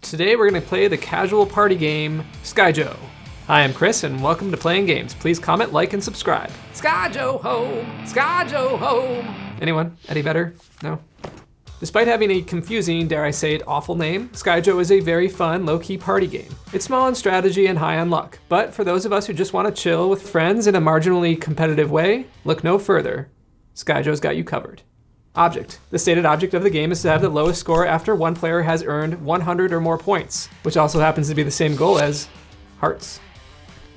Today we're going to play the casual party game, Skyjo. Hi, I'm Chris, and welcome to Playing Games. Please comment, like, and subscribe. Skyjo home! Skyjo home! Anyone? Any better? No? Despite having a confusing, dare I say it, awful name, Skyjo is a very fun, low-key party game. It's small on strategy and high on luck, but for those of us who just want to chill with friends in a marginally competitive way, look no further. Skyjo's got you covered. Object. The stated object of the game is to have the lowest score after one player has earned 100 or more points, which also happens to be the same goal as hearts.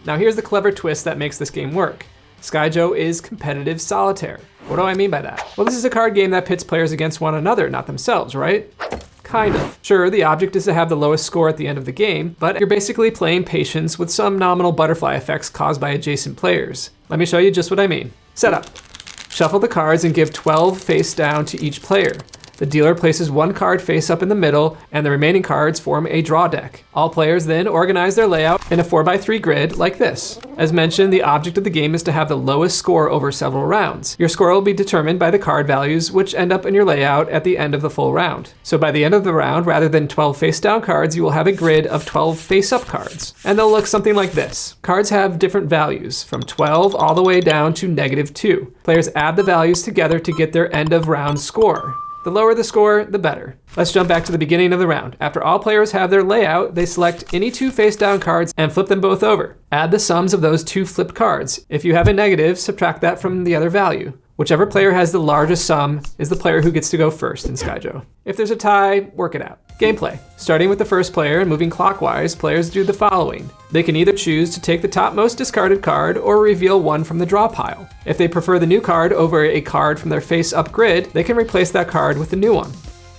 Now here's the clever twist that makes this game work. Skyjo is competitive solitaire. What do I mean by that? Well, this is a card game that pits players against one another, not themselves, right? Kind of. Sure, the object is to have the lowest score at the end of the game, but you're basically playing patience with some nominal butterfly effects caused by adjacent players. Let me show you just what I mean. Setup. Shuffle the cards and give 12 face down to each player. The dealer places one card face up in the middle, and the remaining cards form a draw deck. All players then organize their layout in a 4x3 grid like this. As mentioned, the object of the game is to have the lowest score over several rounds. Your score will be determined by the card values, which end up in your layout at the end of the full round. So by the end of the round, rather than 12 face down cards, you will have a grid of 12 face up cards. And they'll look something like this. Cards have different values, from 12 all the way down to -2. Players add the values together to get their end of round score. The lower the score, the better. Let's jump back to the beginning of the round. After all players have their layout, they select any 2 face down cards and flip them both over. Add the sums of those 2 flipped cards. If you have a negative, subtract that from the other value. Whichever player has the largest sum is the player who gets to go first in Skyjo. If there's a tie, work it out. Gameplay. Starting with the first player and moving clockwise, players do the following. They can either choose to take the topmost discarded card or reveal one from the draw pile. If they prefer the new card over a card from their face-up grid, they can replace that card with the new one.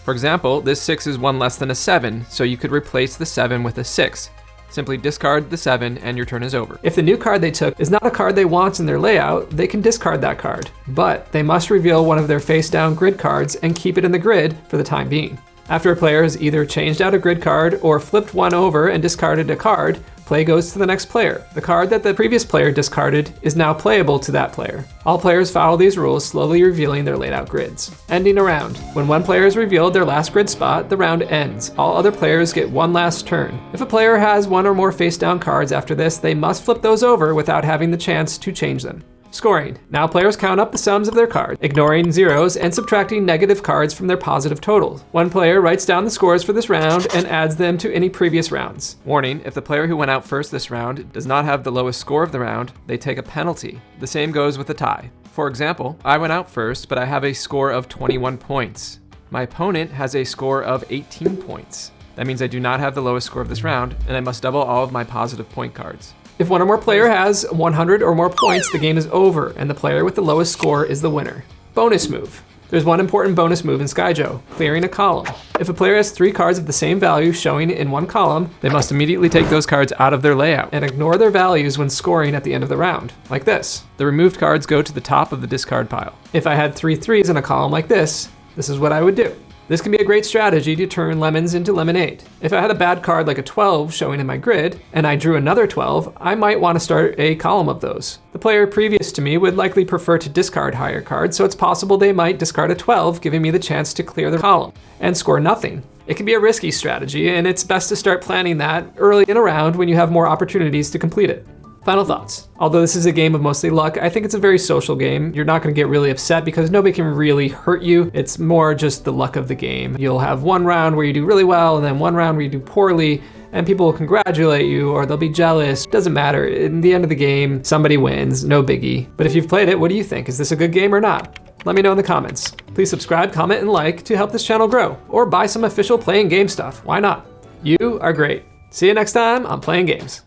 For example, this 6 is one less than a 7, so you could replace the 7 with a 6. Simply discard the 7 and your turn is over. If the new card they took is not a card they want in their layout, they can discard that card. But they must reveal one of their face-down grid cards and keep it in the grid for the time being. After a player has either changed out a grid card or flipped one over and discarded a card, play goes to the next player. The card that the previous player discarded is now playable to that player. All players follow these rules, slowly revealing their laid out grids. Ending a round. When one player has revealed their last grid spot, the round ends. All other players get one last turn. If a player has one or more face down cards after this, they must flip those over without having the chance to change them. Scoring. Now players count up the sums of their cards, ignoring zeros and subtracting negative cards from their positive totals. One player writes down the scores for this round and adds them to any previous rounds. Warning, if the player who went out first this round does not have the lowest score of the round, they take a penalty. The same goes with a tie. For example, I went out first, but I have a score of 21 points. My opponent has a score of 18 points. That means I do not have the lowest score of this round, and I must double all of my positive point cards. If one or more player has 100 or more points, the game is over, and the player with the lowest score is the winner. Bonus move. There's one important bonus move in Skyjo, clearing a column. If a player has 3 cards of the same value showing in one column, they must immediately take those cards out of their layout and ignore their values when scoring at the end of the round, like this. The removed cards go to the top of the discard pile. If I had 3 3s in a column like this is what I would do. This can be a great strategy to turn lemons into lemonade. If I had a bad card like a 12 showing in my grid, and I drew another 12, I might want to start a column of those. The player previous to me would likely prefer to discard higher cards, so it's possible they might discard a 12, giving me the chance to clear the column and score nothing. It can be a risky strategy, and it's best to start planning that early in a round when you have more opportunities to complete it. Final thoughts. Although this is a game of mostly luck, I think it's a very social game. You're not going to get really upset because nobody can really hurt you. It's more just the luck of the game. You'll have one round where you do really well and then one round where you do poorly, and people will congratulate you or they'll be jealous. Doesn't matter. In the end of the game, somebody wins, no biggie. But if you've played it, what do you think? Is this a good game or not? Let me know in the comments. Please subscribe, comment, and like to help this channel grow, or buy some official Playing Game stuff. Why not? You are great. See you next time on Playing Games.